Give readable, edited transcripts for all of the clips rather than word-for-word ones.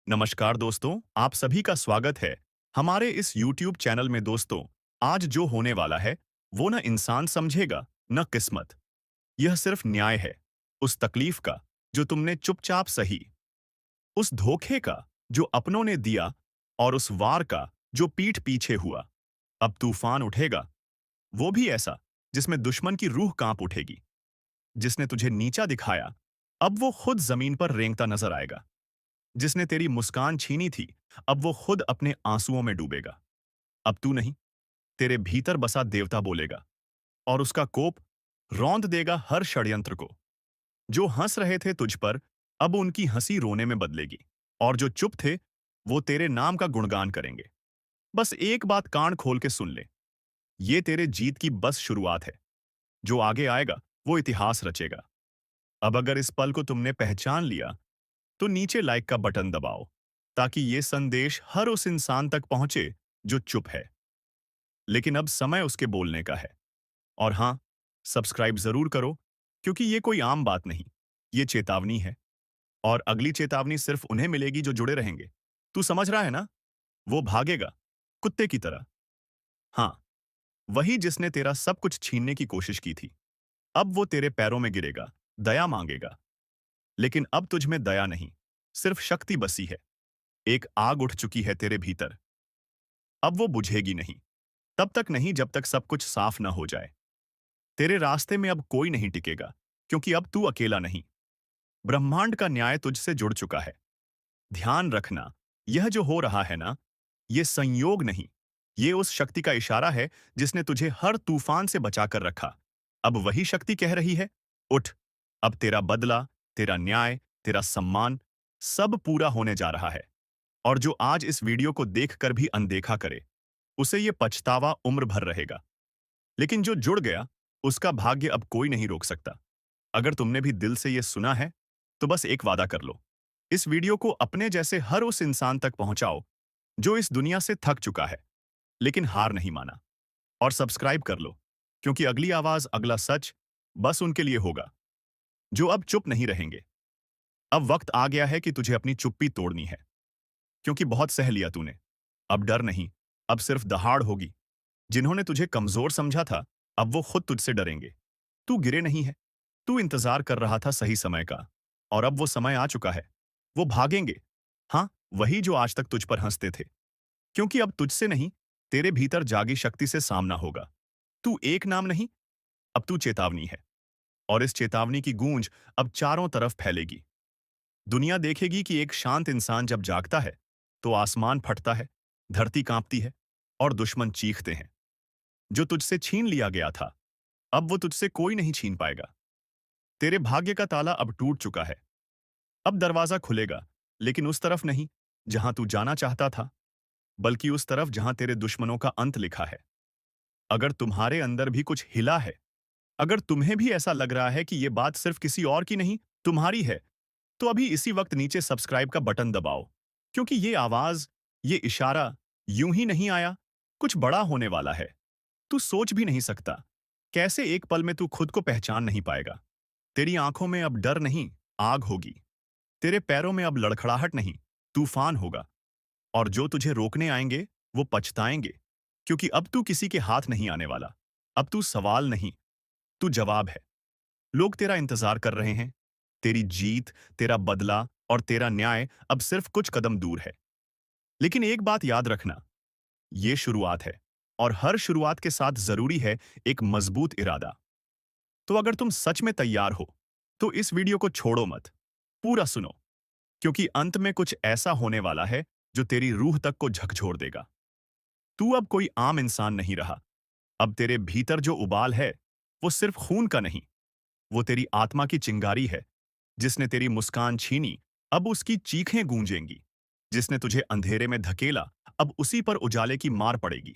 नमस्कार दोस्तों, आप सभी का स्वागत है हमारे इस YouTube चैनल में। दोस्तों, आज जो होने वाला है वो न इंसान समझेगा न किस्मत। यह सिर्फ न्याय है उस तकलीफ का जो तुमने चुपचाप सही, उस धोखे का जो अपनों ने दिया, और उस वार का जो पीठ पीछे हुआ। अब तूफान उठेगा, वो भी ऐसा जिसमें दुश्मन की रूह कांप उठेगी। जिसने तुझे नीचा दिखाया, अब वो खुद जमीन पर रेंगता नजर आएगा। जिसने तेरी मुस्कान छीनी थी, अब वो खुद अपने आंसुओं में डूबेगा। अब तू नहीं, तेरे भीतर बसा देवता बोलेगा, और उसका कोप रौंद देगा हर षड्यंत्र को। जो हंस रहे थे तुझ पर, अब उनकी हंसी रोने में बदलेगी, और जो चुप थे वो तेरे नाम का गुणगान करेंगे। बस एक बात कान खोल के सुन ले, ये तेरे जीत की बस शुरुआत है। जो आगे आएगा वो इतिहास रचेगा। अब अगर इस पल को तुमने पहचान लिया, तो नीचे लाइक का बटन दबाओ, ताकि ये संदेश हर उस इंसान तक पहुंचे जो चुप है, लेकिन अब समय उसके बोलने का है। और हाँ, सब्सक्राइब जरूर करो, क्योंकि ये कोई आम बात नहीं, ये चेतावनी है। और अगली चेतावनी सिर्फ उन्हें मिलेगी जो जुड़े रहेंगे। तू समझ रहा है ना? वो भागेगा, कुत्ते की तरह। हाँ, वही जिसने तेरा सब कुछ छीनने की कोशिश की थी। अब वो तेरे पैरों में गिरेगा, दया मांगेगा। लेकिन अब तुझ में दया नहीं, सिर्फ शक्ति बसी है। एक आग उठ चुकी है तेरे भीतर। अब वो बुझेगी नहीं, तब तक नहीं जब तक सब कुछ साफ ना हो जाए। तेरे रास्ते में अब कोई नहीं टिकेगा, क्योंकि अब तू अकेला नहीं। ब्रह्मांड का न्याय तुझसे जुड़ चुका है। ध्यान रखना, यह जो हो रहा है ना, ये संयोग नहीं, ये उस शक्ति का इशारा है जिसने तुझे हर तूफान से बचाकर रखा। अब वही शक्ति कह रही है, उठ। अब तेरा बदला, तेरा न्याय, तेरा सम्मान, सब पूरा होने जा रहा है। और जो आज इस वीडियो को देखकर भी अनदेखा करे, उसे ये पछतावा उम्र भर रहेगा। लेकिन जो जुड़ गया, उसका भाग्य अब कोई नहीं रोक सकता। अगर तुमने भी दिल से ये सुना है, तो बस एक वादा कर लो, इस वीडियो को अपने जैसे हर उस इंसान तक पहुंचाओ जो इस दुनिया से थक चुका है, लेकिन हार नहीं माना। और सब्सक्राइब कर लो, क्योंकि अगली आवाज, अगला सच बस उनके लिए होगा जो अब चुप नहीं रहेंगे। अब वक्त आ गया है कि तुझे अपनी चुप्पी तोड़नी है, क्योंकि बहुत सह लिया तूने। अब डर नहीं, अब सिर्फ दहाड़ होगी। जिन्होंने तुझे कमजोर समझा था, अब वो खुद तुझसे डरेंगे। तू गिरे नहीं है, तू इंतजार कर रहा था सही समय का, और अब वो समय आ चुका है। वो भागेंगे, हाँ, वही जो आज तक तुझ पर हंसते थे। क्योंकि अब तुझसे नहीं, तेरे भीतर जागी शक्ति से सामना होगा। तू एक नाम नहीं, अब तू चेतावनी है। और इस चेतावनी की गूंज अब चारों तरफ फैलेगी। दुनिया देखेगी कि एक शांत इंसान जब जागता है, तो आसमान फटता है, धरती कांपती है, और दुश्मन चीखते हैं। जो तुझसे छीन लिया गया था, अब वो तुझसे कोई नहीं छीन पाएगा। तेरे भाग्य का ताला अब टूट चुका है। अब दरवाजा खुलेगा, लेकिन उस तरफ नहीं जहां तू जाना चाहता था, बल्कि उस तरफ जहां तेरे दुश्मनों का अंत लिखा है। अगर तुम्हारे अंदर भी कुछ हिला है, अगर तुम्हें भी ऐसा लग रहा है कि ये बात सिर्फ किसी और की नहीं, तुम्हारी है, तो अभी इसी वक्त नीचे सब्सक्राइब का बटन दबाओ। क्योंकि ये आवाज, ये इशारा यूं ही नहीं आया, कुछ बड़ा होने वाला है। तू सोच भी नहीं सकता कैसे एक पल में तू खुद को पहचान नहीं पाएगा। तेरी आंखों में अब डर नहीं, आग होगी। तेरे पैरों में अब लड़खड़ाहट नहीं, तूफान होगा। और जो तुझे रोकने आएंगे, वो पछताएंगे, क्योंकि अब तू किसी के हाथ नहीं आने वाला। अब तू सवाल नहीं, तू जवाब है। लोग तेरा इंतजार कर रहे हैं। तेरी जीत, तेरा बदला और तेरा न्याय अब सिर्फ कुछ कदम दूर है। लेकिन एक बात याद रखना, ये शुरुआत है, और हर शुरुआत के साथ जरूरी है एक मजबूत इरादा। तो अगर तुम सच में तैयार हो, तो इस वीडियो को छोड़ो मत, पूरा सुनो, क्योंकि अंत में कुछ ऐसा होने वाला है जो तेरी रूह तक को झकझोर देगा। तू अब कोई आम इंसान नहीं रहा। अब तेरे भीतर जो उबाल है, वो सिर्फ खून का नहीं, वो तेरी आत्मा की चिंगारी है। जिसने तेरी मुस्कान छीनी, अब उसकी चीखें गूंजेंगी। जिसने तुझे अंधेरे में धकेला, अब उसी पर उजाले की मार पड़ेगी।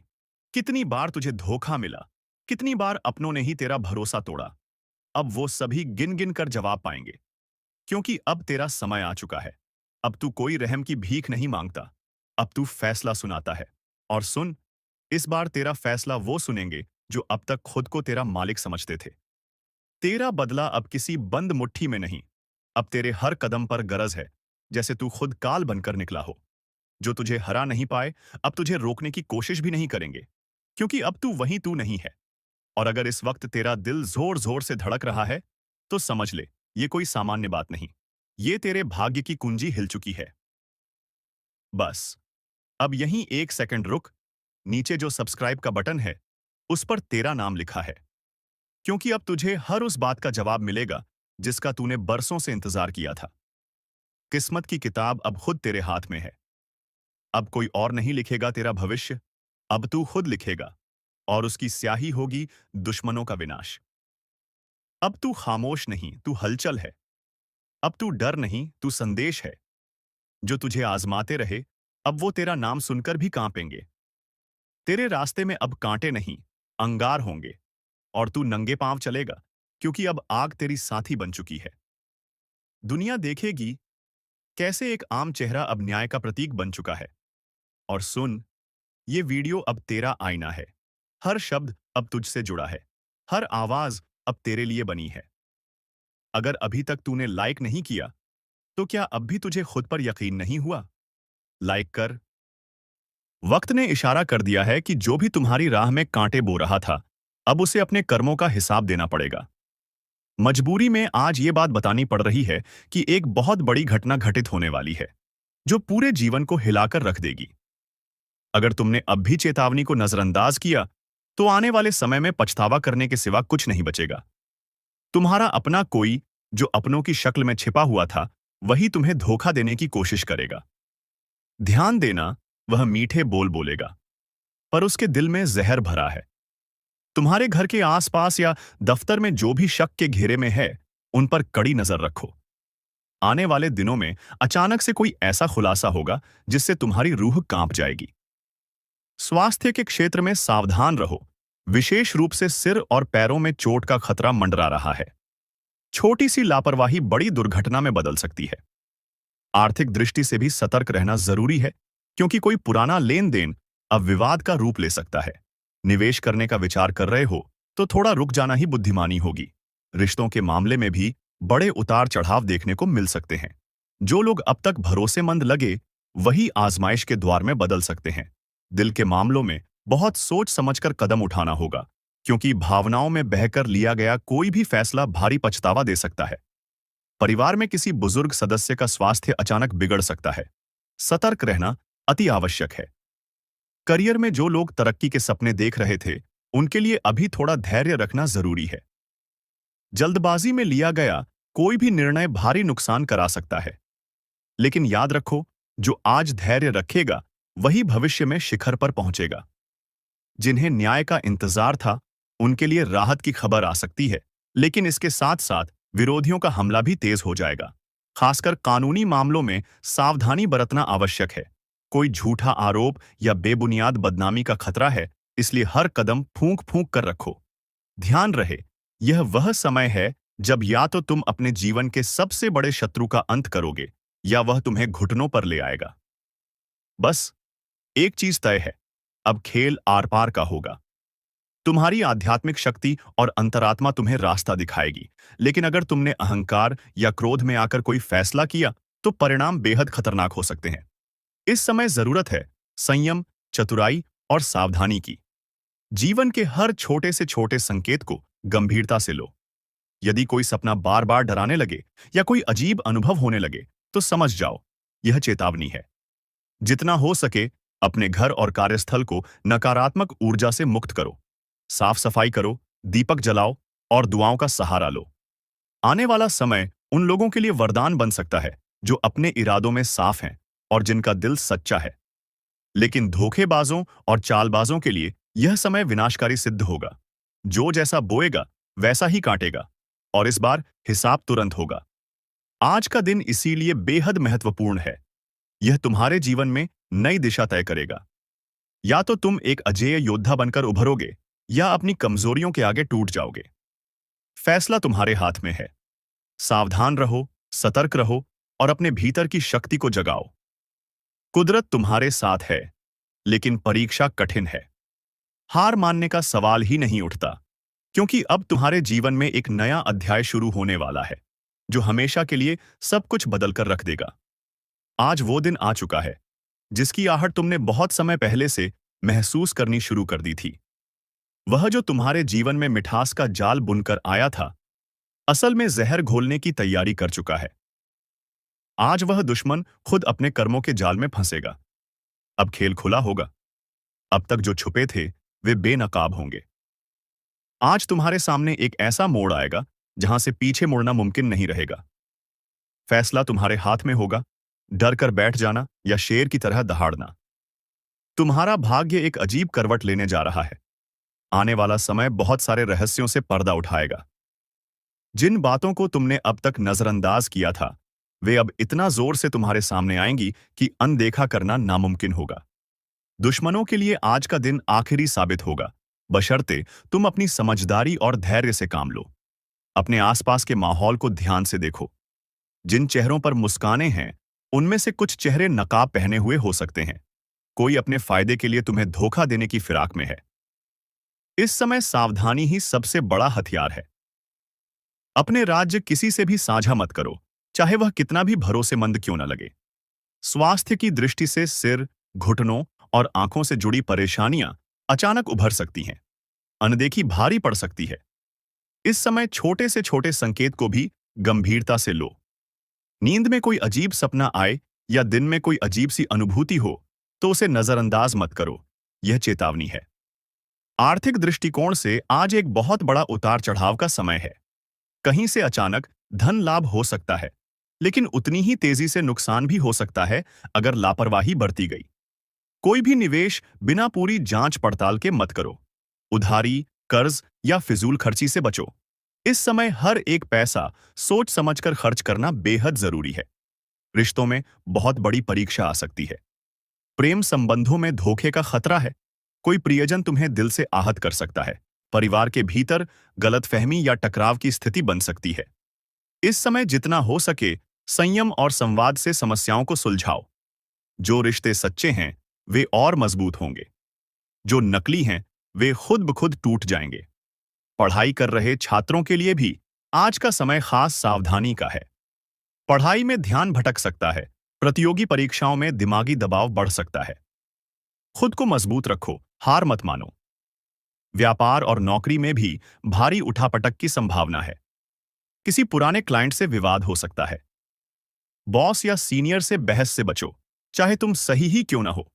कितनी बार तुझे धोखा मिला, कितनी बार अपनों ने ही तेरा भरोसा तोड़ा, अब वो सभी गिन गिन कर जवाब पाएंगे। क्योंकि अब तेरा समय आ चुका है। अब तू कोई रहम की भीख नहीं मांगता, अब तू फैसला सुनाता है। और सुन, इस बार तेरा फैसला वो सुनेंगे जो अब तक खुद को तेरा मालिक समझते थे। तेरा बदला अब किसी बंद मुट्ठी में नहीं, अब तेरे हर कदम पर गरज है। जैसे तू खुद काल बनकर निकला हो। जो तुझे हरा नहीं पाए, अब तुझे रोकने की कोशिश भी नहीं करेंगे, क्योंकि अब तू वही तू नहीं है। और अगर इस वक्त तेरा दिल जोर जोर से धड़क रहा है, तो समझ ले, ये कोई सामान्य बात नहीं। ये तेरे भाग्य की कुंजी हिल चुकी है। बस, अब यहीं 1 सेकंड रुक। नीचे जो सब्सक्राइब का बटन है, उस पर तेरा नाम लिखा है, क्योंकि अब तुझे हर उस बात का जवाब मिलेगा जिसका तूने बरसों से इंतजार किया था। किस्मत की किताब अब खुद तेरे हाथ में है। अब कोई और नहीं लिखेगा तेरा भविष्य, अब तू खुद लिखेगा। और उसकी स्याही होगी दुश्मनों का विनाश। अब तू खामोश नहीं, तू हलचल है। अब तू डर नहीं, तू संदेश है। जो तुझे आजमाते रहे, अब वो तेरा नाम सुनकर भी कांपेंगे। तेरे रास्ते में अब कांटे नहीं, अंगार होंगे। और तू नंगे पांव चलेगा, क्योंकि अब आग तेरी साथी बन चुकी है। दुनिया देखेगी कैसे एक आम चेहरा अब न्याय का प्रतीक बन चुका है। और सुन, ये वीडियो अब तेरा आईना है। हर शब्द अब तुझसे जुड़ा है। हर आवाज अब तेरे लिए बनी है। अगर अभी तक तूने लाइक नहीं किया, तो क्या अब भी तुझे खुद पर यकीन नहीं हुआ? लाइक कर। वक्त ने इशारा कर दिया है कि जो भी तुम्हारी राह में कांटे बो रहा था, अब उसे अपने कर्मों का हिसाब देना पड़ेगा। मजबूरी में आज ये बात बतानी पड़ रही है कि एक बहुत बड़ी घटना घटित होने वाली है, जो पूरे जीवन को हिलाकर रख देगी। अगर तुमने अब भी चेतावनी को नजरअंदाज किया, तो आने वाले समय में पछतावा करने के सिवा कुछ नहीं बचेगा। तुम्हारा अपना कोई, जो अपनों की शक्ल में छिपा हुआ था, वही तुम्हें धोखा देने की कोशिश करेगा। ध्यान देना, वह मीठे बोल बोलेगा, पर उसके दिल में जहर भरा है। तुम्हारे घर के आसपास या दफ्तर में जो भी शक के घेरे में है, उन पर कड़ी नजर रखो। आने वाले दिनों में अचानक से कोई ऐसा खुलासा होगा जिससे तुम्हारी रूह कांप जाएगी। स्वास्थ्य के क्षेत्र में सावधान रहो। विशेष रूप से सिर और पैरों में चोट का खतरा मंडरा रहा है। छोटी सी लापरवाही बड़ी दुर्घटना में बदल सकती है। आर्थिक दृष्टि से भी सतर्क रहना जरूरी है, क्योंकि कोई पुराना लेन देन अब विवाद का रूप ले सकता है। निवेश करने का विचार कर रहे हो, तो थोड़ा रुक जाना ही बुद्धिमानी होगी। रिश्तों के मामले में भी बड़े उतार चढ़ाव देखने को मिल सकते हैं। जो लोग अब तक भरोसेमंद लगे, वही आजमाइश के द्वार में बदल सकते हैं। दिल के मामलों में बहुत सोच समझकर कदम उठाना होगा, क्योंकि भावनाओं में बहकर लिया गया कोई भी फैसला भारी पछतावा दे सकता है। परिवार में किसी बुजुर्ग सदस्य का स्वास्थ्य अचानक बिगड़ सकता है। सतर्क रहना अति आवश्यक है। करियर में जो लोग तरक्की के सपने देख रहे थे, उनके लिए अभी थोड़ा धैर्य रखना जरूरी है। जल्दबाजी में लिया गया कोई भी निर्णय भारी नुकसान करा सकता है। लेकिन याद रखो, जो आज धैर्य रखेगा, वही भविष्य में शिखर पर पहुंचेगा। जिन्हें न्याय का इंतजार था, उनके लिए राहत की खबर आ सकती है, लेकिन इसके साथ साथ विरोधियों का हमला भी तेज हो जाएगा। खासकर कानूनी मामलों में सावधानी बरतना आवश्यक है। कोई झूठा आरोप या बेबुनियाद बदनामी का खतरा है, इसलिए हर कदम फूंक फूंक कर रखो। ध्यान रहे, यह वह समय है जब या तो तुम अपने जीवन के सबसे बड़े शत्रु का अंत करोगे, या वह तुम्हें घुटनों पर ले आएगा। बस एक चीज तय है, अब खेल आर पार का होगा। तुम्हारी आध्यात्मिक शक्ति और अंतरात्मा तुम्हें रास्ता दिखाएगी, लेकिन अगर तुमने अहंकार या क्रोध में आकर कोई फैसला किया, तो परिणाम बेहद खतरनाक हो सकते हैं। इस समय जरूरत है संयम, चतुराई और सावधानी की। जीवन के हर छोटे से छोटे संकेत को गंभीरता से लो। यदि कोई सपना बार बार डराने लगे या कोई अजीब अनुभव होने लगे, तो समझ जाओ, यह चेतावनी है। जितना हो सके, अपने घर और कार्यस्थल को नकारात्मक ऊर्जा से मुक्त करो। साफ सफाई करो, दीपक जलाओ और दुआओं का सहारा लो। आने वाला समय उन लोगों के लिए वरदान बन सकता है जो अपने इरादों में साफ हैं और जिनका दिल सच्चा है। लेकिन धोखेबाजों और चालबाजों के लिए यह समय विनाशकारी सिद्ध होगा। जो जैसा बोएगा, वैसा ही काटेगा, और इस बार हिसाब तुरंत होगा। आज का दिन इसीलिए बेहद महत्वपूर्ण है। यह तुम्हारे जीवन में नई दिशा तय करेगा। या तो तुम एक अजेय योद्धा बनकर उभरोगे, या अपनी कमजोरियों के आगे टूट जाओगे। फैसला तुम्हारे हाथ में है। सावधान रहो, सतर्क रहो और अपने भीतर की शक्ति को जगाओ। कुदरत तुम्हारे साथ है, लेकिन परीक्षा कठिन है। हार मानने का सवाल ही नहीं उठता, क्योंकि अब तुम्हारे जीवन में एक नया अध्याय शुरू होने वाला है, जो हमेशा के लिए सब कुछ बदलकर रख देगा। आज वो दिन आ चुका है जिसकी आहट तुमने बहुत समय पहले से महसूस करनी शुरू कर दी थी। वह जो तुम्हारे जीवन में मिठास का जाल बुनकर आया था, असल में जहर घोलने की तैयारी कर चुका है। आज वह दुश्मन खुद अपने कर्मों के जाल में फंसेगा। अब खेल खुला होगा। अब तक जो छुपे थे वे बेनकाब होंगे। आज तुम्हारे सामने एक ऐसा मोड़ आएगा जहां से पीछे मुड़ना मुमकिन नहीं रहेगा। फैसला तुम्हारे हाथ में होगा, डर कर बैठ जाना या शेर की तरह दहाड़ना। तुम्हारा भाग्य एक अजीब करवट लेने जा रहा है। आने वाला समय बहुत सारे रहस्यों से पर्दा उठाएगा। जिन बातों को तुमने अब तक नजरअंदाज किया था, वे अब इतना जोर से तुम्हारे सामने आएंगी कि अनदेखा करना नामुमकिन होगा। दुश्मनों के लिए आज का दिन आखिरी साबित होगा, बशर्ते तुम अपनी समझदारी और धैर्य से काम लो। अपने आसपास के माहौल को ध्यान से देखो। जिन चेहरों पर मुस्कानें हैं, उनमें से कुछ चेहरे नकाब पहने हुए हो सकते हैं। कोई अपने फायदे के लिए तुम्हें धोखा देने की फिराक में है। इस समय सावधानी ही सबसे बड़ा हथियार है। अपने राज्य किसी से भी साझा मत करो, चाहे वह कितना भी भरोसेमंद क्यों न लगे। स्वास्थ्य की दृष्टि से सिर, घुटनों और आंखों से जुड़ी परेशानियां अचानक उभर सकती हैं। अनदेखी भारी पड़ सकती है। इस समय छोटे से छोटे संकेत को भी गंभीरता से लो। नींद में कोई अजीब सपना आए या दिन में कोई अजीब सी अनुभूति हो, तो उसे नजरअंदाज मत करो। यह चेतावनी है। आर्थिक दृष्टिकोण से आज एक बहुत बड़ा उतार चढ़ाव का समय है। कहीं से अचानक धन लाभ हो सकता है, लेकिन उतनी ही तेजी से नुकसान भी हो सकता है अगर लापरवाही बरती गई। कोई भी निवेश बिना पूरी जांच पड़ताल के मत करो। उधारी, कर्ज या फिजूल खर्ची से बचो। इस समय हर एक पैसा सोच समझकर खर्च करना बेहद जरूरी है। रिश्तों में बहुत बड़ी परीक्षा आ सकती है। प्रेम संबंधों में धोखे का खतरा है। कोई प्रियजन तुम्हें दिल से आहत कर सकता है। परिवार के भीतर गलतफहमी या टकराव की स्थिति बन सकती है। इस समय जितना हो सके संयम और संवाद से समस्याओं को सुलझाओ। जो रिश्ते सच्चे हैं वे और मजबूत होंगे। जो नकली हैं वे खुद ब खुद टूट जाएंगे। पढ़ाई कर रहे छात्रों के लिए भी आज का समय खास सावधानी का है। पढ़ाई में ध्यान भटक सकता है। प्रतियोगी परीक्षाओं में दिमागी दबाव बढ़ सकता है। खुद को मजबूत रखो, हार मत मानो। व्यापार और नौकरी में भी भारी उठापटक की संभावना है। किसी पुराने क्लाइंट से विवाद हो सकता है। बॉस या सीनियर से बहस से बचो, चाहे तुम सही ही क्यों ना हो।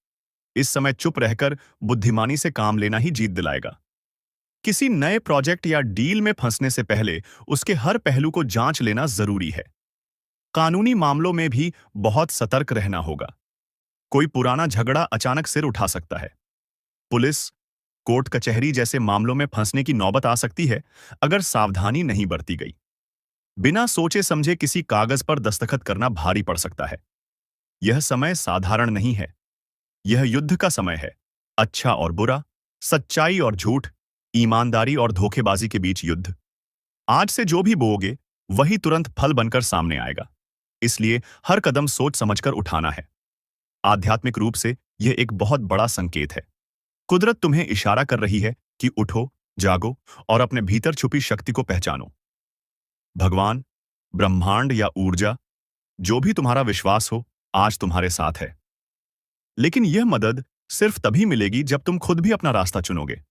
इस समय चुप रहकर बुद्धिमानी से काम लेना ही जीत दिलाएगा। किसी नए प्रोजेक्ट या डील में फंसने से पहले उसके हर पहलू को जांच लेना जरूरी है। कानूनी मामलों में भी बहुत सतर्क रहना होगा। कोई पुराना झगड़ा अचानक सिर उठा सकता है। पुलिस, कोर्ट कचहरी जैसे मामलों में फंसने की नौबत आ सकती है अगर सावधानी नहीं बरती गई। बिना सोचे समझे किसी कागज पर दस्तखत करना भारी पड़ सकता है। यह समय साधारण नहीं है। यह युद्ध का समय है। अच्छा और बुरा, सच्चाई और झूठ, ईमानदारी और धोखेबाजी के बीच युद्ध। आज से जो भी बोओगे वही तुरंत फल बनकर सामने आएगा। इसलिए हर कदम सोच समझकर उठाना है। आध्यात्मिक रूप से यह एक बहुत बड़ा संकेत है। कुदरत तुम्हें इशारा कर रही है कि उठो, जागो और अपने भीतर छुपी शक्ति को पहचानो। भगवान, ब्रह्मांड या ऊर्जा, जो भी तुम्हारा विश्वास हो, आज तुम्हारे साथ है। लेकिन यह मदद सिर्फ तभी मिलेगी जब तुम खुद भी अपना रास्ता चुनोगे।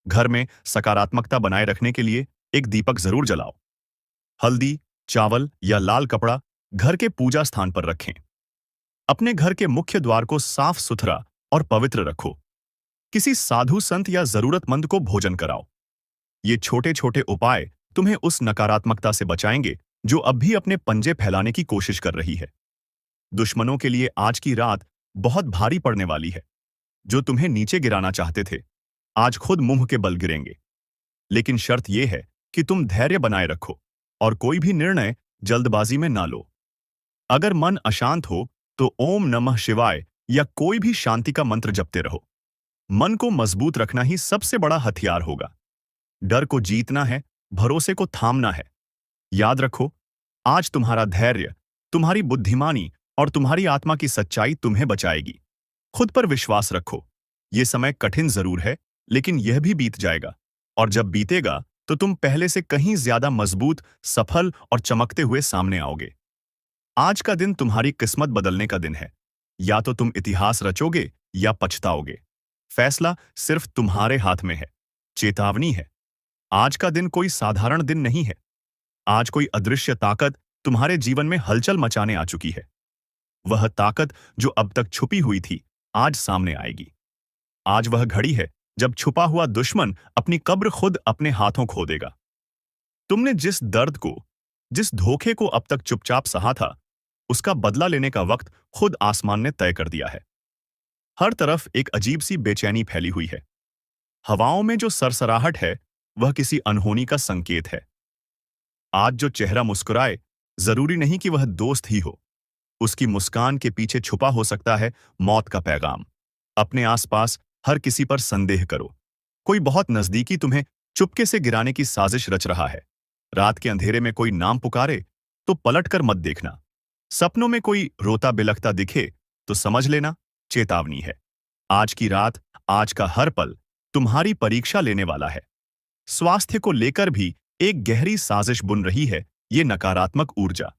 घर में सकारात्मकता बनाए रखने के लिए एक दीपक जरूर जलाओ। हल्दी, चावल या लाल कपड़ा घर के पूजा स्थान पर रखें। अपने घर के मुख्य द्वार को साफ सुथरा और पवित्र रखो। किसी साधु संत या जरूरतमंद को भोजन कराओ। ये छोटे छोटे उपाय तुम्हें उस नकारात्मकता से बचाएंगे जो अब भी अपने पंजे फैलाने की कोशिश कर रही है। दुश्मनों के लिए आज की रात बहुत भारी पड़ने वाली है। जो तुम्हें नीचे गिराना चाहते थे, आज खुद मुंह के बल गिरेंगे। लेकिन शर्त यह है कि तुम धैर्य बनाए रखो और कोई भी निर्णय जल्दबाजी में ना लो। अगर मन अशांत हो तो ओम नमः शिवाय या कोई भी शांति का मंत्र जपते रहो। मन को मजबूत रखना ही सबसे बड़ा हथियार होगा। डर को जीतना है, भरोसे को थामना है। याद रखो, आज तुम्हारा धैर्य, तुम्हारी बुद्धिमानी और तुम्हारी आत्मा की सच्चाई तुम्हें बचाएगी। खुद पर विश्वास रखो। ये समय कठिन जरूर है, लेकिन यह भी बीत जाएगा। और जब बीतेगा तो तुम पहले से कहीं ज्यादा मजबूत, सफल और चमकते हुए सामने आओगे। आज का दिन तुम्हारी किस्मत बदलने का दिन है। या तो तुम इतिहास रचोगे या पछताओगे। फैसला सिर्फ तुम्हारे हाथ में है। चेतावनी है, आज का दिन कोई साधारण दिन नहीं है। आज कोई अदृश्य ताकत तुम्हारे जीवन में हलचल मचाने आ चुकी है। वह ताकत जो अब तक छुपी हुई थी, आज सामने आएगी। आज वह घड़ी है जब छुपा हुआ दुश्मन अपनी कब्र खुद अपने हाथों खो देगा। तुमने जिस दर्द को, जिस धोखे को अब तक चुपचाप सहा था, उसका बदला लेने का वक्त खुद आसमान ने तय कर दिया है। हर तरफ एक अजीब सी बेचैनी फैली हुई है। हवाओं में जो सरसराहट है, वह किसी अनहोनी का संकेत है। आज जो चेहरा मुस्कुराए, जरूरी नहीं कि वह दोस्त ही हो। उसकी मुस्कान के पीछे छुपा हो सकता है मौत का पैगाम। अपने आसपास हर किसी पर संदेह करो। कोई बहुत नजदीकी तुम्हें चुपके से गिराने की साजिश रच रहा है। रात के अंधेरे में कोई नाम पुकारे तो पलटकर मत देखना। सपनों में कोई रोता बिलखता दिखे तो समझ लेना चेतावनी है। आज की रात, आज का हर पल तुम्हारी परीक्षा लेने वाला है। स्वास्थ्य को लेकर भी एक गहरी साजिश बुन रही है ये नकारात्मक ऊर्जा।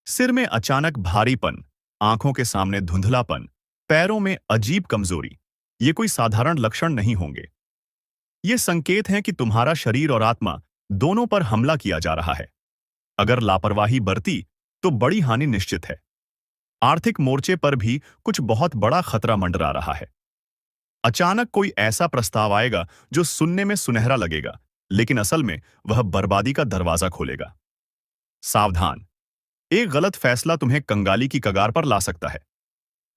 सिर में अचानक भारीपन, आंखों के सामने धुंधलापन, पैरों में अजीब कमजोरी, ये कोई साधारण लक्षण नहीं होंगे। ये संकेत हैं कि तुम्हारा शरीर और आत्मा दोनों पर हमला किया जा रहा है। अगर लापरवाही बरती तो बड़ी हानि निश्चित है। आर्थिक मोर्चे पर भी कुछ बहुत बड़ा खतरा मंडरा रहा है। अचानक कोई ऐसा प्रस्ताव आएगा जो सुनने में सुनहरा लगेगा, लेकिन असल में वह बर्बादी का दरवाजा खोलेगा। सावधान, एक गलत फैसला तुम्हें कंगाली की कगार पर ला सकता है।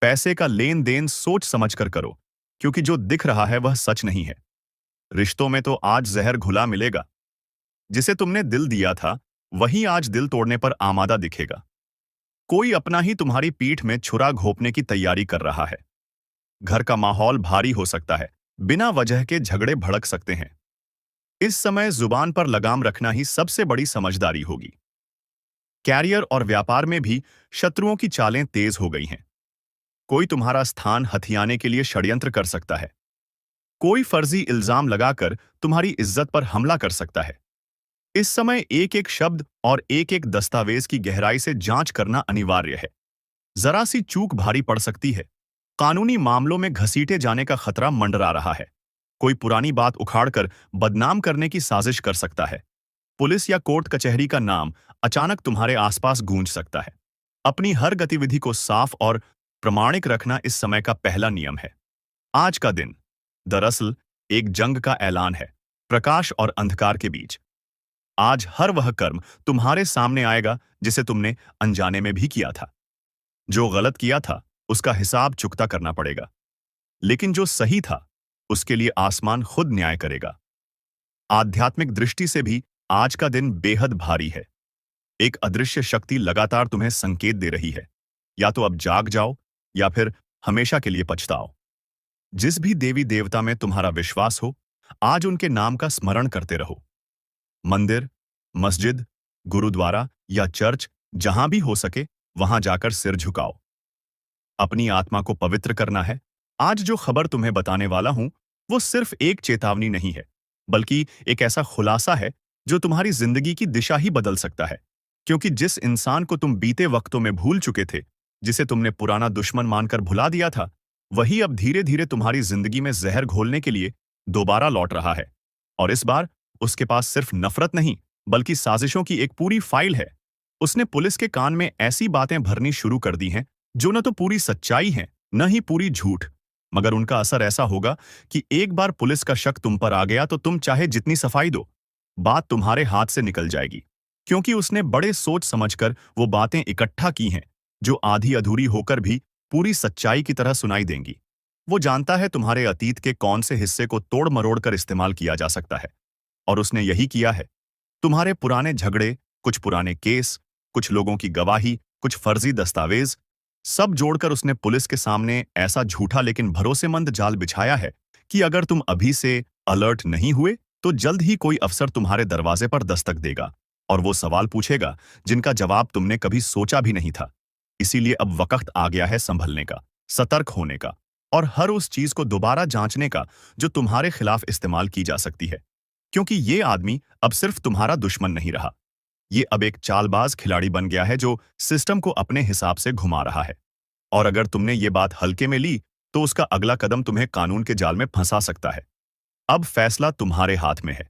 पैसे का लेन देन सोच समझकर करो, क्योंकि जो दिख रहा है वह सच नहीं है। रिश्तों में तो आज जहर घुला मिलेगा। जिसे तुमने दिल दिया था, वही आज दिल तोड़ने पर आमादा दिखेगा। कोई अपना ही तुम्हारी पीठ में छुरा घोंपने की तैयारी कर रहा है। घर का माहौल भारी हो सकता है, बिना वजह के झगड़े भड़क सकते हैं। इस समय जुबान पर लगाम रखना ही सबसे बड़ी समझदारी होगी। कैरियर और व्यापार में भी शत्रुओं की चालें तेज हो गई हैं। कोई तुम्हारा स्थान हथियाने के लिए षड्यंत्र कर सकता है। कोई फर्जी इल्जाम लगाकर तुम्हारी इज्जत पर हमला कर सकता है। इस समय एक एक शब्द और एक एक दस्तावेज की गहराई से जांच करना अनिवार्य है। जरा सी चूक भारी पड़ सकती है। कानूनी मामलों में घसीटे जाने का खतरा मंडरा रहा है। कोई पुरानी बात उखाड़कर बदनाम करने की साजिश कर सकता है। पुलिस या कोर्ट कचहरी का नाम अचानक तुम्हारे आसपास गूंज सकता है। अपनी हर गतिविधि को साफ और प्रमाणिक रखना इस समय का पहला नियम है। आज का दिन दरअसल एक जंग का ऐलान है, प्रकाश और अंधकार के बीच। आज हर वह कर्म तुम्हारे सामने आएगा जिसे तुमने अनजाने में भी किया था। जो गलत किया था उसका हिसाब चुकता करना पड़ेगा, लेकिन जो सही था उसके लिए आसमान खुद न्याय करेगा। आध्यात्मिक दृष्टि से भी आज का दिन बेहद भारी है। एक अदृश्य शक्ति लगातार तुम्हें संकेत दे रही है, या तो अब जाग जाओ या फिर हमेशा के लिए पछताओ। जिस भी देवी देवता में तुम्हारा विश्वास हो, आज उनके नाम का स्मरण करते रहो। मंदिर, मस्जिद, गुरुद्वारा या चर्च, जहां भी हो सके वहां जाकर सिर झुकाओ। अपनी आत्मा को पवित्र करना है। आज जो खबर तुम्हें बताने वाला हूं, वो सिर्फ एक चेतावनी नहीं है, बल्कि एक ऐसा खुलासा है जो तुम्हारी जिंदगी की दिशा ही बदल सकता है। क्योंकि जिस इंसान को तुम बीते वक्तों में भूल चुके थे, जिसे तुमने पुराना दुश्मन मानकर भुला दिया था, वही अब धीरे धीरे तुम्हारी जिंदगी में जहर घोलने के लिए दोबारा लौट रहा है। और इस बार उसके पास सिर्फ नफरत नहीं, बल्कि साजिशों की एक पूरी फाइल है। उसने पुलिस के कान में ऐसी बातें भरनी शुरू कर दी हैं जो न तो पूरी सच्चाई है, न ही पूरी झूठ। मगर उनका असर ऐसा होगा कि एक बार पुलिस का शक तुम पर आ गया तो तुम चाहे जितनी सफाई दो, बात तुम्हारे हाथ से निकल जाएगी। क्योंकि उसने बड़े सोच समझकर वो बातें इकट्ठा की हैं जो आधी अधूरी होकर भी पूरी सच्चाई की तरह सुनाई देंगी। वो जानता है तुम्हारे अतीत के कौन से हिस्से को तोड़ मरोड़ कर इस्तेमाल किया जा सकता है, और उसने यही किया है। तुम्हारे पुराने झगड़े, कुछ पुराने केस, कुछ लोगों की गवाही, कुछ फर्जी दस्तावेज, सब जोड़कर उसने पुलिस के सामने ऐसा झूठा लेकिन भरोसेमंद जाल बिछाया है कि अगर तुम अभी से अलर्ट नहीं हुए तो जल्द ही कोई अफसर तुम्हारे दरवाजे पर दस्तक देगा और वो सवाल पूछेगा जिनका जवाब तुमने कभी सोचा भी नहीं था। इसीलिए अब वक्त आ गया है संभलने का, सतर्क होने का, और हर उस चीज को दोबारा जांचने का जो तुम्हारे खिलाफ इस्तेमाल की जा सकती है। क्योंकि ये आदमी अब सिर्फ तुम्हारा दुश्मन नहीं रहा, ये अब एक चालबाज खिलाड़ी बन गया है जो सिस्टम को अपने हिसाब से घुमा रहा है। और अगर तुमने ये बात हल्के में ली, तो उसका अगला कदम तुम्हें कानून के जाल में फंसा सकता है। अब फैसला तुम्हारे हाथ में है।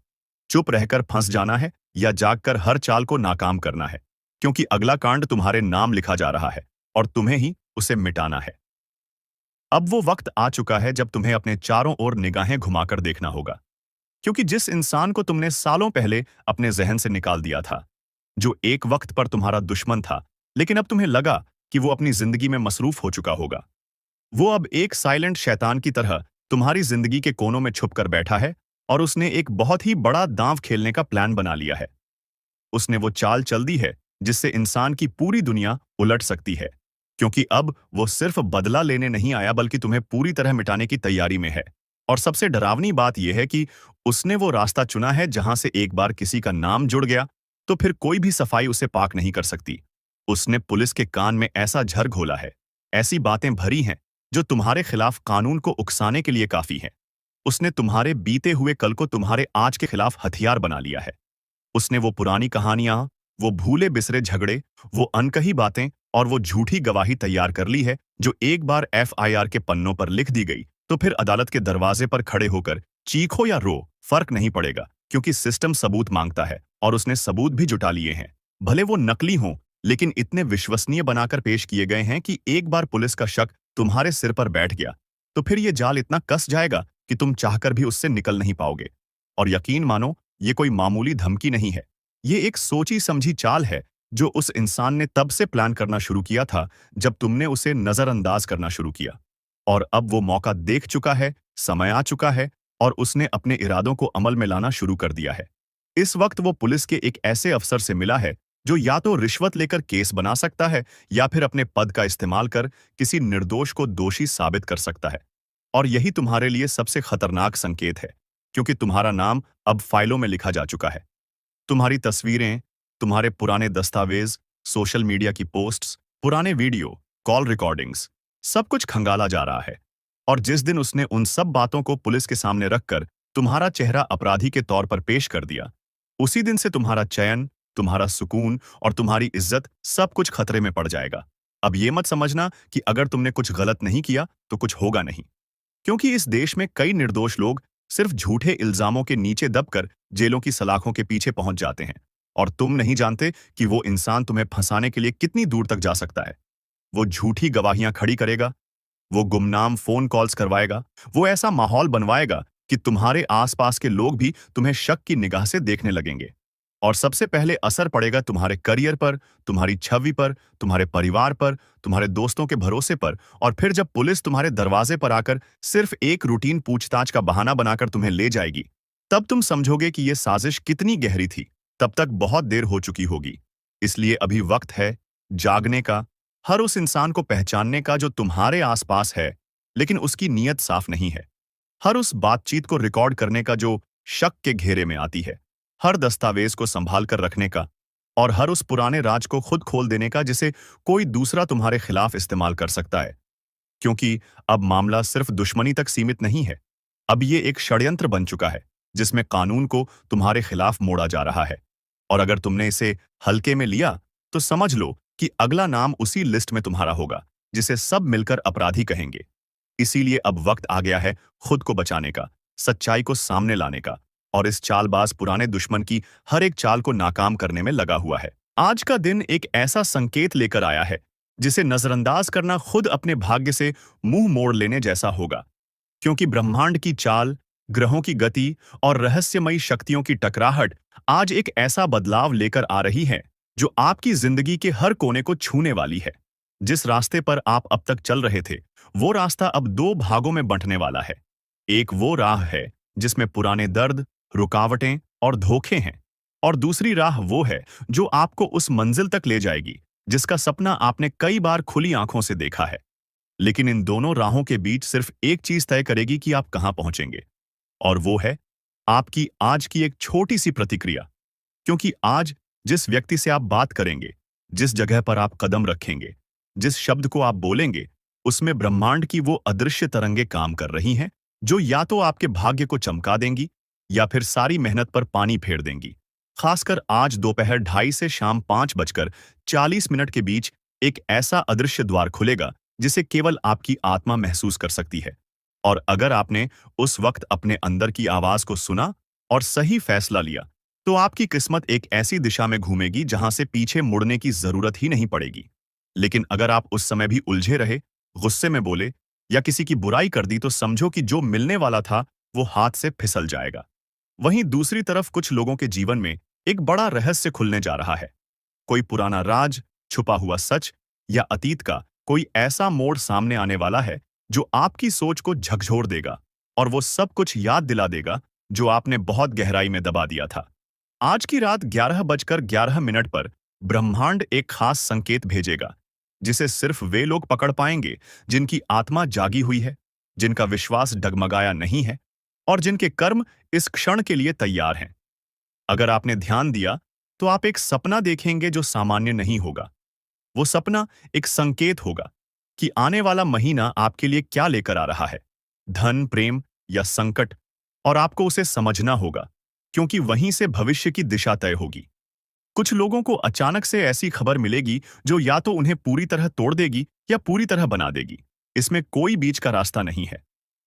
चुप रहकर फंस जाना है या जागकर हर चाल को नाकाम करना है, क्योंकि अगला कांड तुम्हारे नाम लिखा जा रहा है और तुम्हें ही उसे मिटाना है। अब वो वक्त आ चुका है जब तुम्हें अपने चारों ओर निगाहें घुमाकर देखना होगा, क्योंकि जिस इंसान को तुमने सालों पहले अपने जहन से निकाल दिया था, जो एक वक्त पर तुम्हारा दुश्मन था, लेकिन अब तुम्हें लगा कि वो अपनी जिंदगी में मसरूफ हो चुका होगा, वो अब एक साइलेंट शैतान की तरह तुम्हारी जिंदगी के कोनों में छुप कर बैठा है और उसने एक बहुत ही बड़ा दांव खेलने का प्लान बना लिया है। उसने वो चाल चल दी है जिससे इंसान की पूरी दुनिया उलट सकती है, क्योंकि अब वो सिर्फ बदला लेने नहीं आया बल्कि तुम्हें पूरी तरह मिटाने की तैयारी में है। और सबसे डरावनी बात यह है कि उसने वो रास्ता चुना है जहां से एक बार किसी का नाम जुड़ गया तो फिर कोई भी सफाई उसे पाक नहीं कर सकती। उसने पुलिस के कान में ऐसा झर घोला है, ऐसी बातें भरी हैं जो तुम्हारे खिलाफ कानून को उकसाने के लिए काफी हैं। उसने तुम्हारे बीते हुए कल को तुम्हारे आज के खिलाफ हथियार बना लिया है। उसने वो पुरानी कहानियां, वो भूले बिसरे झगड़े, वो अनकही बातें और वो झूठी गवाही तैयार कर ली है जो एक बार एफआईआर के पन्नों पर लिख दी गई तो फिर अदालत के दरवाजे पर खड़े होकर चीखो या रो, फर्क नहीं पड़ेगा, क्योंकि सिस्टम सबूत मांगता है और उसने सबूत भी जुटा लिए हैं। भले वो नकली हों, लेकिन इतने विश्वसनीय बनाकर पेश किए गए हैं कि एक बार पुलिस का शक तुम्हारे सिर पर बैठ गया तो फिर ये जाल इतना कस जाएगा कि तुम चाहकर भी उससे निकल नहीं पाओगे। और यकीन मानो, ये कोई मामूली धमकी नहीं है। ये एक सोची समझी चाल है जो उस इंसान ने तब से प्लान करना शुरू किया था जब तुमने उसे नजरअंदाज करना शुरू किया। और अब वो मौका देख चुका है, समय आ चुका है और उसने अपने इरादों को अमल में लाना शुरू कर दिया है। इस वक्त वो पुलिस के एक ऐसे अफसर से मिला है जो या तो रिश्वत लेकर केस बना सकता है या फिर अपने पद का इस्तेमाल कर किसी निर्दोष को दोषी साबित कर सकता है। और यही तुम्हारे लिए सबसे खतरनाक संकेत है, क्योंकि तुम्हारा नाम अब फाइलों में लिखा जा चुका है। तुम्हारी तस्वीरें, तुम्हारे पुराने दस्तावेज, सोशल मीडिया की पोस्ट्स, पुराने वीडियो, कॉल रिकॉर्डिंग्स, सब कुछ खंगाला जा रहा है। और जिस दिन उसने उन सब बातों को पुलिस के सामने रखकर तुम्हारा चेहरा अपराधी के तौर पर पेश कर दिया, उसी दिन से तुम्हारा चयन, तुम्हारा सुकून और तुम्हारी इज्जत सब कुछ खतरे में पड़ जाएगा। अब ये मत समझना कि अगर तुमने कुछ गलत नहीं किया तो कुछ होगा नहीं, क्योंकि इस देश में कई निर्दोष लोग सिर्फ झूठे इल्जामों के नीचे दबकर जेलों की सलाखों के पीछे पहुंच जाते हैं। और तुम नहीं जानते कि वो इंसान तुम्हें फंसाने के लिए कितनी दूर तक जा सकता है। वो झूठी गवाहियां खड़ी करेगा, वो गुमनाम फोन कॉल्स करवाएगा, वो ऐसा माहौल बनवाएगा कि तुम्हारे आसपास के लोग भी तुम्हें शक की निगाह से देखने लगेंगे। और सबसे पहले असर पड़ेगा तुम्हारे करियर पर, तुम्हारी छवि पर, तुम्हारे परिवार पर, तुम्हारे दोस्तों के भरोसे पर। और फिर जब पुलिस तुम्हारे दरवाजे पर आकर सिर्फ एक रूटीन पूछताछ का बहाना बनाकर तुम्हें ले जाएगी, तब तुम समझोगे कि यह साजिश कितनी गहरी थी। तब तक बहुत देर हो चुकी होगी। इसलिए अभी वक्त है जागने का, हर उस इंसान को पहचानने का जो तुम्हारे आसपास है लेकिन उसकी नीयत साफ नहीं है, हर उस बातचीत को रिकॉर्ड करने का जो शक के घेरे में आती है, हर दस्तावेज को संभाल कर रखने का और हर उस पुराने राज को खुद खोल देने का जिसे कोई दूसरा तुम्हारे खिलाफ इस्तेमाल कर सकता है। क्योंकि अब मामला सिर्फ दुश्मनी तक सीमित नहीं है, अब ये एक षड्यंत्र बन चुका है जिसमें कानून को तुम्हारे खिलाफ मोड़ा जा रहा है। और अगर तुमने इसे हल्के में लिया तो समझ लो कि अगला नाम उसी लिस्ट में तुम्हारा होगा जिसे सब मिलकर अपराधी कहेंगे। इसीलिए अब वक्त आ गया है खुद को बचाने का, सच्चाई को सामने लाने का, और इस चालबाज पुराने दुश्मन की हर एक चाल को नाकाम करने में लगा हुआ है। आज का दिन एक ऐसा संकेत लेकर आया है जिसे नजरअंदाज करना खुद अपने भाग्य से मुंह मोड़ लेने जैसा होगा, क्योंकि ब्रह्मांड की चाल, ग्रहों की गति और रहस्यमयी शक्तियों की टकराहट आज एक ऐसा बदलाव लेकर आ रही है जो आपकी जिंदगी के हर कोने को छूने वाली है। जिस रास्ते पर आप अब तक चल रहे थे, वो रास्ता अब दो भागों में बंटने वाला है। एक वो राह है जिसमें पुराने दर्द, रुकावटें और धोखे हैं, और दूसरी राह वो है जो आपको उस मंजिल तक ले जाएगी जिसका सपना आपने कई बार खुली आंखों से देखा है। लेकिन इन दोनों राहों के बीच सिर्फ एक चीज तय करेगी कि आप कहां पहुंचेंगे, और वो है आपकी आज की एक छोटी सी प्रतिक्रिया। क्योंकि आज जिस व्यक्ति से आप बात करेंगे, जिस जगह पर आप कदम रखेंगे, जिस शब्द को आप बोलेंगे, उसमें ब्रह्मांड की वो अदृश्य तरंगें काम कर रही हैं जो या तो आपके भाग्य को चमका देंगी या फिर सारी मेहनत पर पानी फेर देंगी। खासकर आज दोपहर 2:30 से शाम 5:40 के बीच एक ऐसा अदृश्य द्वार खुलेगा जिसे केवल आपकी आत्मा महसूस कर सकती है। और अगर आपने उस वक्त अपने अंदर की आवाज को सुना और सही फैसला लिया, तो आपकी किस्मत एक ऐसी दिशा में घूमेगी जहां से पीछे मुड़ने की जरूरत ही नहीं पड़ेगी। लेकिन अगर आप उस समय भी उलझे रहे, गुस्से में बोले या किसी की बुराई कर दी, तो समझो कि जो मिलने वाला था वो हाथ से फिसल जाएगा। वहीं दूसरी तरफ कुछ लोगों के जीवन में एक बड़ा रहस्य खुलने जा रहा है। कोई पुराना राज, छुपा हुआ सच या अतीत का कोई ऐसा मोड़ सामने आने वाला है जो आपकी सोच को झकझोर देगा और वो सब कुछ याद दिला देगा जो आपने बहुत गहराई में दबा दिया था। आज की रात 11:11 पर ब्रह्मांड एक खास संकेत भेजेगा जिसे सिर्फ वे लोग पकड़ पाएंगे जिनकी आत्मा जागी हुई है, जिनका विश्वास डगमगाया नहीं है और जिनके कर्म इस क्षण के लिए तैयार हैं। अगर आपने ध्यान दिया तो आप एक सपना देखेंगे जो सामान्य नहीं होगा। वो सपना एक संकेत होगा कि आने वाला महीना आपके लिए क्या लेकर आ रहा है, धन, प्रेम या संकट, और आपको उसे समझना होगा क्योंकि वहीं से भविष्य की दिशा तय होगी। कुछ लोगों को अचानक से ऐसी खबर मिलेगी जो या तो उन्हें पूरी तरह तोड़ देगी या पूरी तरह बना देगी। इसमें कोई बीच का रास्ता नहीं है।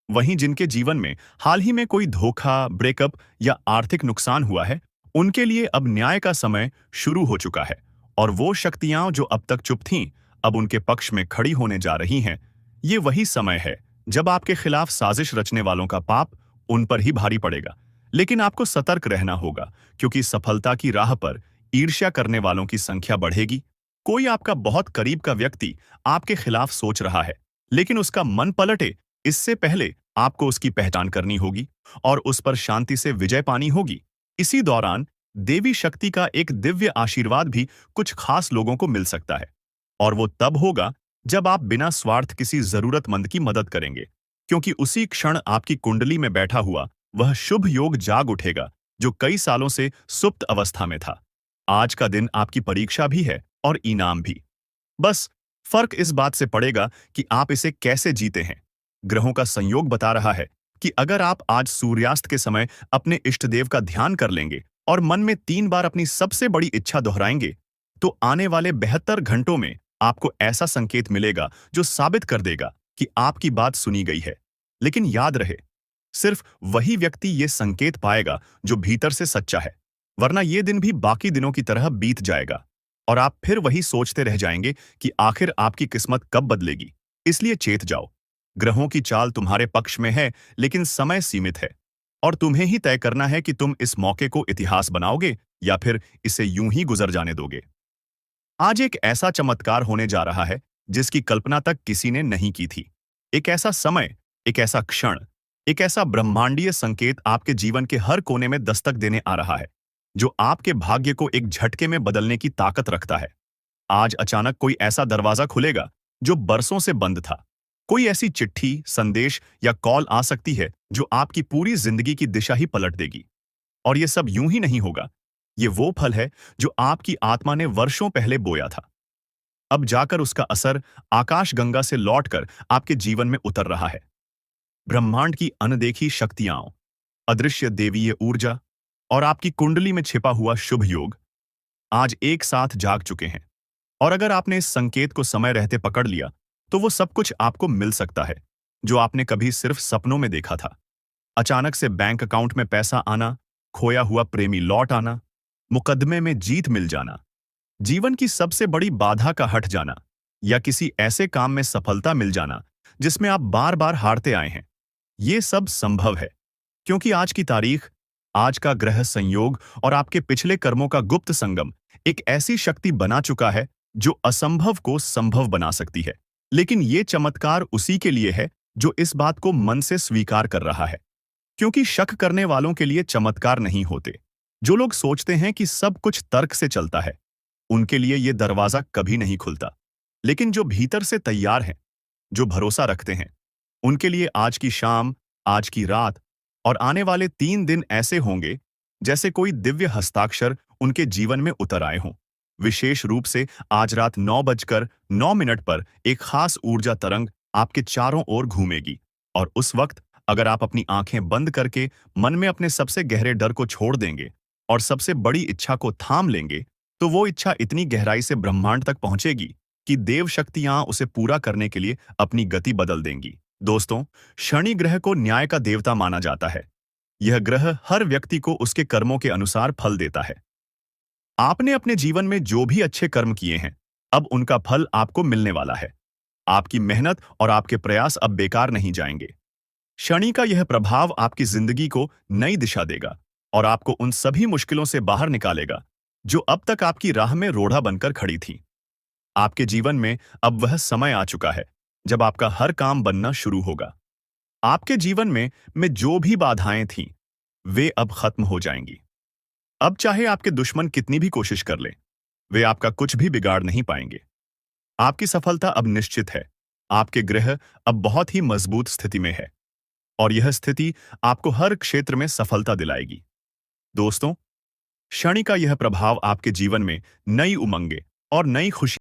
वहीं जिनके जीवन में हाल ही में कोई धोखा, ब्रेकअप या आर्थिक नुकसान हुआ है, उनके लिए अब न्याय का समय शुरू हो चुका है और वो शक्तियां जो अब तक चुप थीं, अब उनके पक्ष में खड़ी होने जा रही हैं। ये वही समय है जब आपके खिलाफ साजिश रचने वालों का पाप उन पर ही भारी पड़ेगा। लेकिन आपको सतर्क रहना होगा क्योंकि सफलता की राह पर ईर्ष्या करने वालों की संख्या बढ़ेगी। कोई आपका बहुत करीब का व्यक्ति आपके खिलाफ सोच रहा है, लेकिन उसका मन पलटे इससे पहले आपको उसकी पहचान करनी होगी और उस पर शांति से विजय पानी होगी। इसी दौरान देवी शक्ति का एक दिव्य आशीर्वाद भी कुछ खास लोगों को मिल सकता है और वो तब होगा जब आप बिना स्वार्थ किसी जरूरतमंद की मदद करेंगे, क्योंकि उसी क्षण आपकी कुंडली में बैठा हुआ वह शुभ योग जाग उठेगा जो कई सालों से सुप्त अवस्था में था। आज का दिन आपकी परीक्षा भी है और इनाम भी। बस फर्क इस बात से पड़ेगा कि आप इसे कैसे जीते हैं। ग्रहों का संयोग बता रहा है कि अगर आप आज सूर्यास्त के समय अपने इष्ट देव का ध्यान कर लेंगे और मन में 3 बार अपनी सबसे बड़ी इच्छा दोहराएंगे, तो आने वाले 72 घंटों में आपको ऐसा संकेत मिलेगा जो साबित कर देगा कि आपकी बात सुनी गई है। लेकिन याद रहे, सिर्फ वही व्यक्ति ये संकेत पाएगा जो भीतर से सच्चा है, वरना ये दिन भी बाकी दिनों की तरह बीत जाएगा और आप फिर वही सोचते रह जाएंगे कि आखिर आपकी किस्मत कब बदलेगी। इसलिए चेत जाओ, ग्रहों की चाल तुम्हारे पक्ष में है, लेकिन समय सीमित है और तुम्हें ही तय करना है कि तुम इस मौके को इतिहास बनाओगे या फिर इसे यूं ही गुजर जाने दोगे। आज एक ऐसा चमत्कार होने जा रहा है जिसकी कल्पना तक किसी ने नहीं की थी। एक ऐसा समय, एक ऐसा क्षण, एक ऐसा ब्रह्मांडीय संकेत आपके जीवन के हर कोने में दस्तक देने आ रहा है जो आपके भाग्य को एक झटके में बदलने की ताकत रखता है। आज अचानक कोई ऐसा दरवाजा खुलेगा जो बरसों से बंद था। कोई ऐसी चिट्ठी, संदेश या कॉल आ सकती है जो आपकी पूरी जिंदगी की दिशा ही पलट देगी। और ये सब यूं ही नहीं होगा। ये वो फल है जो आपकी आत्मा ने वर्षों पहले बोया था। अब जाकर उसका असर आकाशगंगा से लौटकर आपके जीवन में उतर रहा है। ब्रह्मांड की अनदेखी शक्तियां, अदृश्य देवीय ऊर्जा और आपकी कुंडली में छिपा हुआ शुभ योग आज एक साथ जाग चुके हैं। और अगर आपने इस संकेत को समय रहते पकड़ लिया, तो वो सब कुछ आपको मिल सकता है जो आपने कभी सिर्फ सपनों में देखा था। अचानक से बैंक अकाउंट में पैसा आना, खोया हुआ प्रेमी लौट आना, मुकदमे में जीत मिल जाना, जीवन की सबसे बड़ी बाधा का हट जाना या किसी ऐसे काम में सफलता मिल जाना जिसमें आप बार बार हारते आए हैं। ये सब संभव है क्योंकि आज की तारीख, आज का ग्रह संयोग और आपके पिछले कर्मों का गुप्त संगम एक ऐसी शक्ति बना चुका है जो असंभव को संभव बना सकती है। लेकिन ये चमत्कार उसी के लिए है जो इस बात को मन से स्वीकार कर रहा है, क्योंकि शक करने वालों के लिए चमत्कार नहीं होते। जो लोग सोचते हैं कि सब कुछ तर्क से चलता है, उनके लिए ये दरवाजा कभी नहीं खुलता। लेकिन जो भीतर से तैयार हैं, जो भरोसा रखते हैं, उनके लिए आज की शाम, आज की रात और आने वाले 3 दिन ऐसे होंगे जैसे कोई दिव्य हस्ताक्षर उनके जीवन में उतर आए हों। विशेष रूप से आज रात 9:09 पर एक खास ऊर्जा तरंग आपके चारों ओर घूमेगी और उस वक्त अगर आप अपनी आंखें बंद करके मन में अपने सबसे गहरे डर को छोड़ देंगे, और सबसे बड़ी इच्छा को थाम लेंगे, तो वो इच्छा इतनी गहराई से ब्रह्मांड तक पहुंचेगी कि देव शक्तियां उसे पूरा करने के लिए अपनी गति बदल देंगी। दोस्तों, शनि ग्रह को न्याय का देवता माना जाता है। यह ग्रह हर व्यक्ति को उसके कर्मों के अनुसार फल देता है। आपने अपने जीवन में जो भी अच्छे कर्म किए हैं, अब उनका फल आपको मिलने वाला है। आपकी मेहनत और आपके प्रयास अब बेकार नहीं जाएंगे। शनि का यह प्रभाव आपकी जिंदगी को नई दिशा देगा और आपको उन सभी मुश्किलों से बाहर निकालेगा जो अब तक आपकी राह में रोड़ा बनकर खड़ी थी। आपके जीवन में अब वह समय आ चुका है जब आपका हर काम बनना शुरू होगा। आपके जीवन में जो भी बाधाएं थीं, वे अब खत्म हो जाएंगी। अब चाहे आपके दुश्मन कितनी भी कोशिश कर लें, वे आपका कुछ भी बिगाड़ नहीं पाएंगे। आपकी सफलता अब निश्चित है। आपके ग्रह अब बहुत ही मजबूत स्थिति में है और यह स्थिति आपको हर क्षेत्र में सफलता दिलाएगी। दोस्तों, शनि का यह प्रभाव आपके जीवन में नई उमंगें और नई खुशी